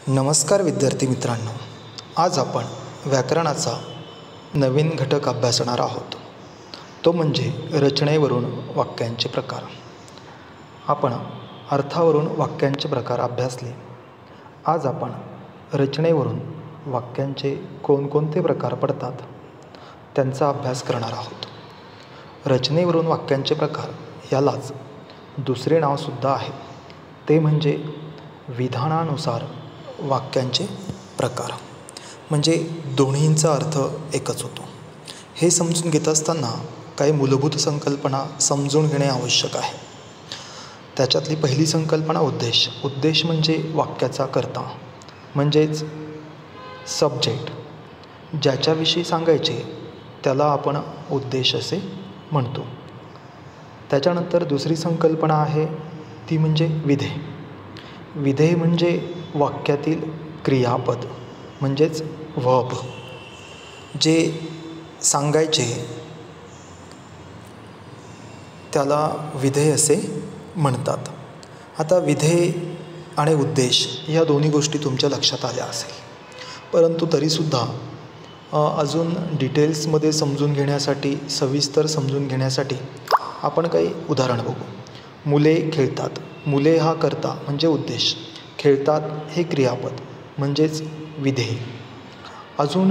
नमस्कार विद्यार्थी मित्रांनो, आज आपण व्याकरणाचा नवीन घटक अभ्यासणार आहोत. तो म्हणजे रचनेवरून वाक्यांचे प्रकार. आपण अर्थावरून वाक्यांचे प्रकार अभ्यासले. आज आपण रचनेवरून वाक्यांचे कोणकोणते प्रकार पडतात त्यांचा अभ्यास करणार आहोत. रचनेवरून वाक्यांचे प्रकार यालाच दुसरे नावसुद्धा आहे, ते म्हणजे विधानानुसार वाक्यांचे प्रकार. म्हणजे दोन्हींचा अर्थ एकच होतो. हे समजून घेत असताना काही मूलभूत संकल्पना समजून घेणे आवश्यक आहे. त्याच्यातली पहिली संकल्पना उद्देश. उद्देश म्हणजे वाक्याचा कर्ता, म्हणजेच सब्जेक्ट. ज्याच्याविषयी सांगायचे त्याला आपण उद्देश असे म्हणतो. त्याच्यानंतर दुसरी संकल्पना आहे ती म्हणजे विधेय. विधेय म्हणजे वाक्यातील क्रियापद, म्हणजेच वर्ब. जे सांगायचे त्याला विधेय असे म्हणतात. आता विधेय आणि उद्देश या दोन्ही गोष्टी तुमच्या लक्षात आल्या असेल, परंतु तरीसुद्धा अजून डिटेल्समध्ये समजून घेण्यासाठी, सविस्तर समजून घेण्यासाठी आपण काही उदाहरण बघू. मुले खेळतात. मुले हा कर्ता म्हणजे उद्देश, खेळतात हे क्रियापद म्हणजेच विधेय. अजून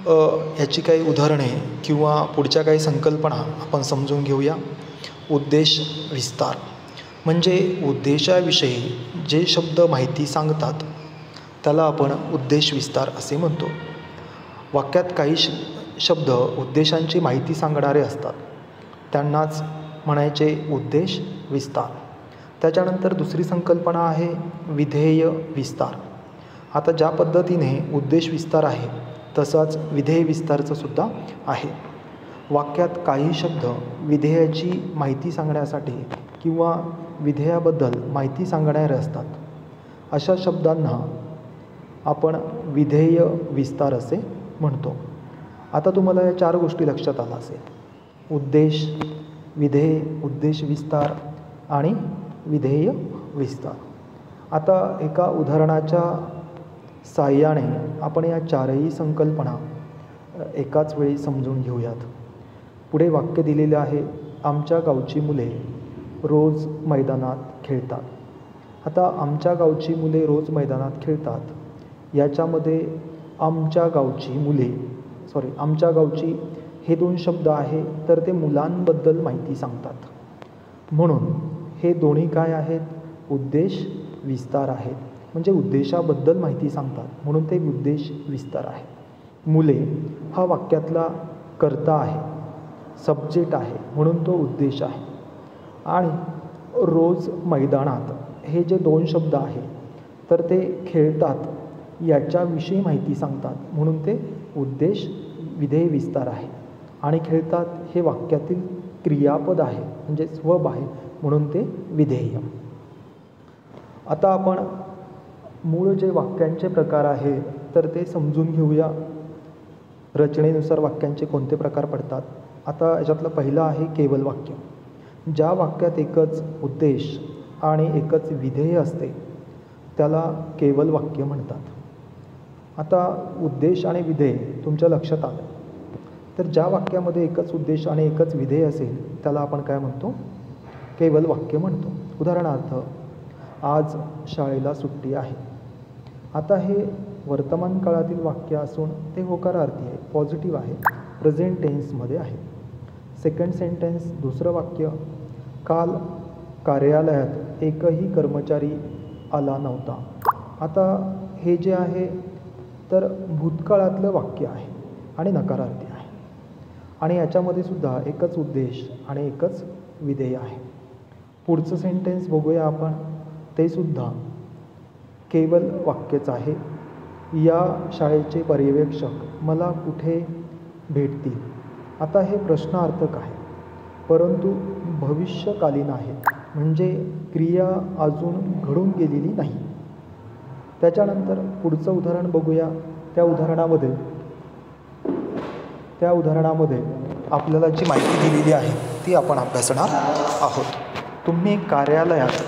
ह्याची काही उदाहरणे किंवा पुढच्या काही संकल्पना आपण समजून घेऊया. उद्देश विस्तार म्हणजे उद्देशाविषयी जे शब्द माहिती सांगतात त्याला आपण उद्देश विस्तार असे म्हणतो. वाक्यात काही शब्द उद्देशांची माहिती सांगणारे असतात, त्यांनाच म्हणायचे उद्देश विस्तार. त्याच्यानंतर दुसरी संकल्पना आहे विधेय विस्तार. आता ज्या पद्धतीने उद्देश विस्तार आहे तसाच विधेय विस्तारचं सुद्धा आहे. वाक्यात काही शब्द विधेयाची माहिती सांगण्यासाठी किंवा विधेयाबद्दल माहिती सांगणारे असतात. अशा शब्दांना आपण विधेय विस्तार असे म्हणतो. आता तुम्हाला या 4 गोष्टी लक्षात आल्या असेल: उद्देश, विधेय, उद्देश विस्तार आणि विधेय विस्तार. आता एका उदाहरणाच्या साहाय्याने आपण या 4ही संकल्पना एकाच वेळी समजून घेऊयात. पुढे वाक्य दिलेले आहे: आमच्या गावची मुले रोज मैदानात खेळतात. आता आमच्या गावची मुले रोज मैदानात खेळतात याच्यामध्ये आमच्या गावची हे 2 शब्द आहे, तर ते मुलांबद्दल माहिती सांगतात. म्हणून हे दोन्ही काय आहेत? उद्देश विस्तार आहेत. म्हणजे उद्देशाबद्दल माहिती सांगतात, म्हणून ते उद्देश विस्तार आहे. मुले हा वाक्यातला कर्ता आहे, सब्जेक्ट आहे, म्हणून तो उद्देश आहे. आणि रोज मैदानात हे जे 2 शब्द आहे तर ते खेळतात याच्याविषयी माहिती सांगतात, म्हणून ते उद्देश विधेय विस्तार आहे. आणि खेळतात हे वाक्यातील क्रियापद आहे, म्हणजेच वर्ब आहे, म्हणून ते विधेय. आता आपण मूळ जे वाक्यांचे प्रकार आहे तर ते समजून घेऊया. रचनेनुसार वाक्यांचे कोणते प्रकार पडतात. आता याच्यातलं पहिलं आहे केवल वाक्य. ज्या वाक्यात एकच उद्देश आणि एकच विधेय असते त्याला केवल वाक्य म्हणतात. आता उद्देश आणि विधेय तुमच्या लक्षात आलं, तर ज्या वाक्यामध्ये एकच उद्देश आणि एकच विधेय असेल त्याला आपण काय म्हणतो? केवल वाक्य म्हणतो. उदाहरणार्थ, आज शाळेला सुट्टी आहे. आता हे वर्तमान काळातील वाक्य असून ते होकारार्थी आहे, पॉझिटिव्ह आहे, प्रेझेंट टेन्समध्ये आहे. सेकंड सेंटेन्स, दुसरं वाक्य, काल कार्यालयात एकही कर्मचारी आला नव्हता. आता हे जे आहे तर भूतकाळातलं वाक्य आहे आणि नकारार्थी आहे. आणि याच्यामध्ये सुद्धा एकच उद्देश आणि एकच विधेय आहे. पुढचं सेंटेन्स बघूया आपण, ते सुद्धा केवल वाक्यच आहे. या शाळेचे पर्यवेक्षक मला कुठे भेटतील. आता हे प्रश्नार्थक आहे, परंतु भविष्यकालीन आहे, म्हणजे क्रिया अजून घडून गेलेली नाही. त्याच्यानंतर पुढचं उदाहरण बघूया. त्या उदाहरणामध्ये आपल्याला जी माहिती दिलेली आहे ती आपण अभ्यासणार आहोत. तुम्ही कार्यालयात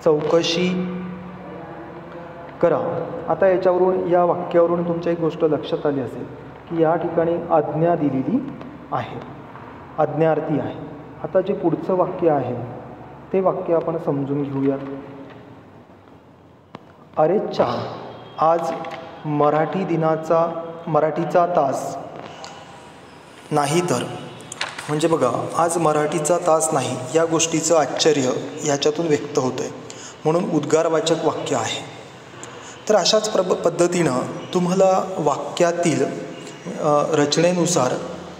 चौकशी करा. आता याच्यावरून या वाक्यावरून तुमच्या एक गोष्ट लक्षात आली असेल की या ठिकाणी आज्ञा दिलेली आहे, आज्ञार्थी आहे. आता जे पुढचं वाक्य आहे ते वाक्य आपण समजून घेऊयात. अरेच्चा, आज मराठीचा तास नाही तर, म्हणजे बघा आज मराठीचा तास नाही या गोष्टीचं आश्चर्य याच्यातून व्यक्त होतं आहे, म्हणून उद्गारवाचक वाक्य आहे. तर अशाच पद्धतीनं तुम्हाला वाक्यातील रचनेनुसार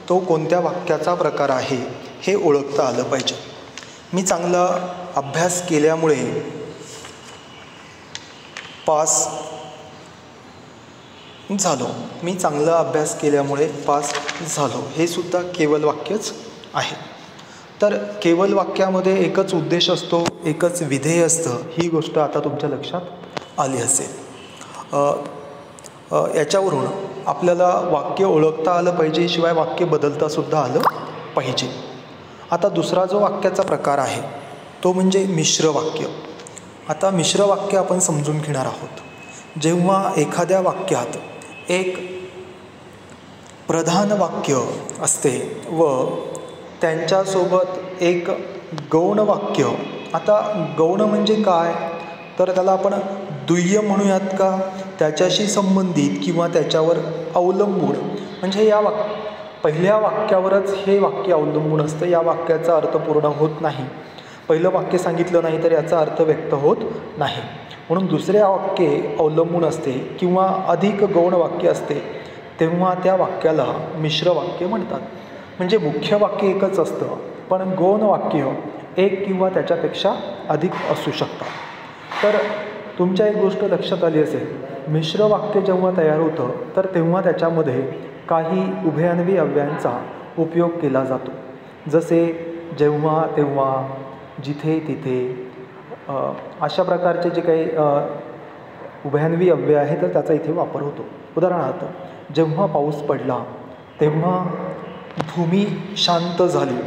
तो कोणत्या वाक्याचा प्रकार आहे हे ओळखता आलं पाहिजे. मी चांगला अभ्यास केल्यामुळे पास झालो, हे सुद्धा केवल वाक्यच आहे. तर केवल वाक्यामध्ये एकच उद्देश असतो, एकच विधेय असतं, ही गोष्ट आता तुमच्या लक्षात आली असेल. याच्यावरून आपल्याला वाक्य ओळखता आलं पाहिजे, शिवाय वाक्य बदलतासुद्धा आलं पाहिजे. आता दुसरा जो वाक्याचा प्रकार आहे तो म्हणजे मिश्र वाक्य. आता मिश्र वाक्य आपण समजून घेणार आहोत. जेव्हा एखाद्या वाक्यात एक प्रधान वाक्य असते व त्यांच्यासोबत एक गौण वाक्य. आता गौण म्हणजे काय, तर त्याला आपण दुय्यम म्हणूयात का, त्याच्याशी संबंधित किंवा त्याच्यावर अवलंबून, म्हणजे या पहिल्या वाक्यावरच हे वाक्य अवलंबून असतं. या वाक्याचा अर्थ पूर्ण होत नाही, पहिलं वाक्य सांगितलं नाही तर याचा अर्थ व्यक्त होत नाही, म्हणून दुसऱ्या वाक्ये अवलंबून असते किंवा अधिक गौण वाक्य असते, तेव्हा त्या वाक्याला मिश्र वाक्य म्हणतात. म्हणजे मुख्य वाक्य एकच असतं पण गौण वाक्य एक किंवा त्याच्यापेक्षा अधिक असू शकतात. तर तुमच्या एक गोष्ट लक्षात आली असेल, मिश्र वाक्य जेव्हा तयार होतं तर तेव्हा त्याच्यामध्ये काही उभयान्वी अव्ययांचा उपयोग केला जातो. जसे जेव्हा, तेव्हा, जिथे, तिथे, अशा प्रकारचे जे काही उभयान्वी अव्यय आहे तर त्याचा इथे वापर होतो. उदाहरणार्थ, जेव्हा पाऊस पडला तेव्हा भूमी शांत झाली.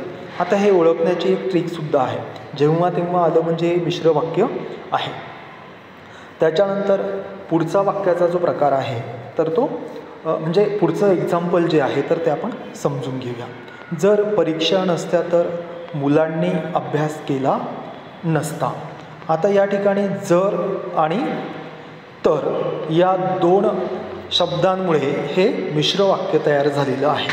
आता हे ओळखण्याची एक ट्रिकसुद्धा आहे. जेव्हा तेव्हा आलं म्हणजे मिश्र वाक्य आहे. त्याच्यानंतर पुढचा वाक्याचा जो प्रकार आहे तर तो म्हणजे पुढचं एक्झाम्पल जे आहे तर ते आपण समजून घेऊया. जर परीक्षा नसत्या तर मुलांनी अभ्यास केला नसता. आता या ठिकाणी जर आणि तर या दोन शब्दांमुळे हे मिश्र वाक्य तयार झालेलं आहे.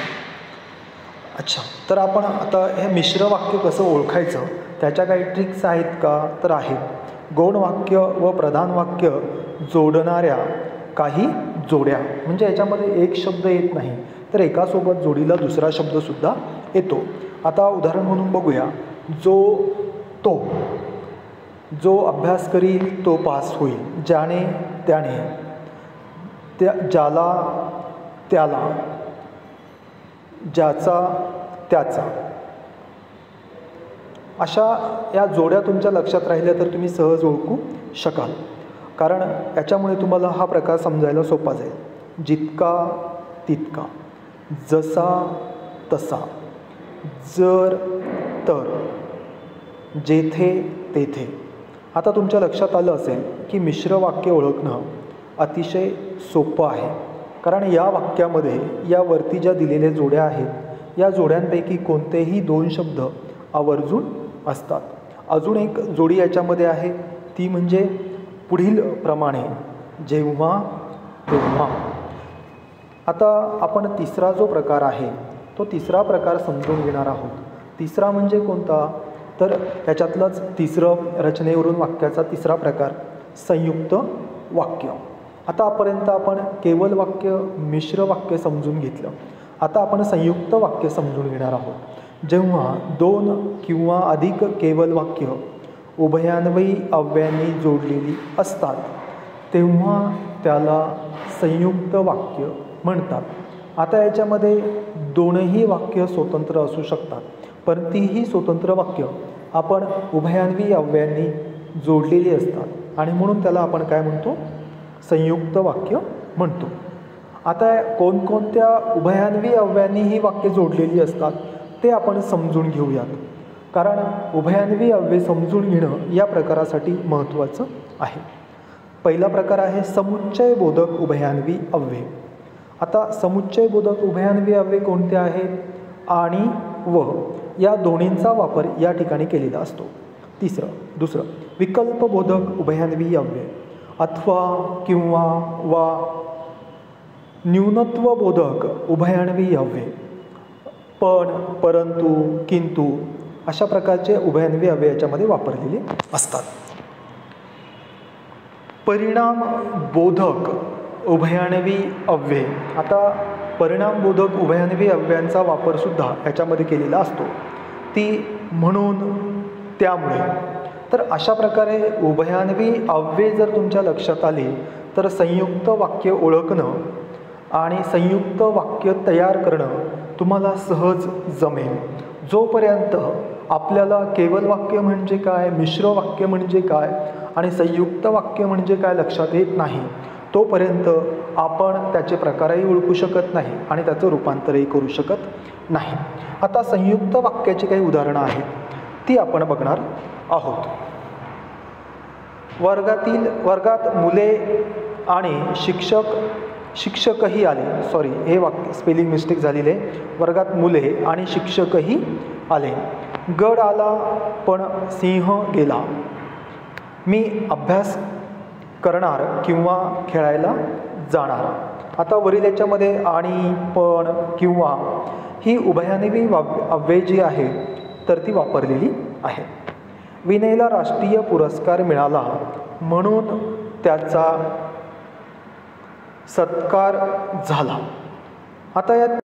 अच्छा, तर आपण आता हे मिश्र वाक्य कसं ओळखायचं त्याच्या काही ट्रिक्स आहेत का, तर आहेत. गौण वाक्य व प्रधान वाक्य जोडणाऱ्या काही जोड्या, म्हणजे याच्यामध्ये एक शब्द येत नाही तर एकासोबत जोडीला दुसरा शब्दसुद्धा येतो. आता उदाहरण म्हणून बघूया. जो अभ्यास करील तो पास होईल. ज्याने त्याने, ज्याला त्याला, ज्याचा त्याचा, अशा या जोड्या तुमच्या लक्षात राहिल्या तर तुम्ही सहज ओळखू शकाल. कारण याच्यामुळे तुम्हाला हा प्रकार समजायला सोपा जाईल. जितका तितका, जसा तसा, जर तर, जेथे तेथे. आता तुमच्या लक्षात आलं असेल की मिश्र वाक्य ओळखणं अतिशय सोपं आहे. कारण या वाक्यामध्ये या वरती ज्या दिलेल्या जोड्या आहेत या जोड्यांपैकी कोणतेही दोन शब्द आवर्जून असतात. अजून एक जोडी याच्यामध्ये आहे ती म्हणजे पुढील प्रमाणे, जेव्हा तेव्हा. आता आपण तिसरा जो प्रकार आहे तो तिसरा प्रकार समजून घेणार आहोत. तिसरा म्हणजे कोणता, तर त्याच्यातलंच तिसरं रचनेवरून वाक्याचा तिसरा प्रकार संयुक्त वाक्य. आतापर्यंत आपण केवल वाक्य, मिश्र वाक्य समजून घेतलं. आता आपण संयुक्त वाक्य समजून घेणार आहोत. जेव्हा दोन किंवा अधिक केवल वाक्य उभयान्वयी अव्ययांनी जोडलेली असतात तेव्हा त्याला संयुक्त वाक्य म्हणतात. आता याच्यामध्ये दोनही वाक्य स्वतंत्र असू शकतात, पण तीही स्वतंत्र वाक्य आपण उभयान्वयी अव्ययांनी जोडलेली असतात आणि म्हणून त्याला आपण काय म्हणतो, संयुक्त वाक्य म्हणतो. आता कोणकोणत्या उभयान्वयी अव्ययांनी ही वाक्य जोडलेली असतात ते आपण समजून घेऊयात. कारण उभयान्वयी अव्यय समजून घेणं या प्रकारासाठी महत्त्वाचं आहे. पहिला प्रकार आहे समुच्चयबोधक उभयान्वी अव्यय. आता समुच्चयबोधक उभयान्वी अव्यय कोणते आहेत? आणि व या दोन्हींचा वापर या ठिकाणी केलेला असतो. दुसरं विकल्पबोधक उभयान्वी अव्यय. अथवा, किंवा, वा, न्यूनत्वबोधक उभयान्वी अव्यय. पण, परंतु, किंतु अशा प्रकारचे उभयान्वी अव्यय याच्यामध्ये वापरलेले असतात. परिणाम बोधक उभयान्वी अव्यय. आता परिणामबोधक उभयान्वी अव्ययांचा वापरसुद्धा याच्यामध्ये केलेला असतो. ती, म्हणून, त्यामुळे. तर अशा प्रकारे उभयान्वी अव्यय जर तुमच्या लक्षात आले तर संयुक्त वाक्य ओळखणं आणि संयुक्त वाक्य तयार करणं तुम्हाला सहज जमेल. जोपर्यंत आपल्याला केवल वाक्य म्हणजे काय, मिश्र वाक्य म्हणजे काय आणि संयुक्त वाक्य म्हणजे काय लक्षात येत नाही, तोपर्यंत आपण त्याचे प्रकारही ओळखू शकत नाही आणि त्याचं रूपांतरही करू शकत नाही. आता संयुक्त वाक्याची काही उदाहरणं आहेत ती आपण बघणार आहोत. वर्गात मुले आणि शिक्षकही आले. सॉरी, हे वाक्य स्पेलिंग मिस्टेक झालेली आहे. वर्गात मुले आणि शिक्षकही आले. गड आला पण सिंह गेला. मी अभ्यास करणार किंवा खेळायला जाणार. आता वरील याच्यामध्ये आणि, पण, किंवा ही उभयान्वी अव्यय जी आहे तर ती वापरलेली आहे. विनयला राष्ट्रीय पुरस्कार मिळाला म्हणून त्याचा सत्कार झाला. आता या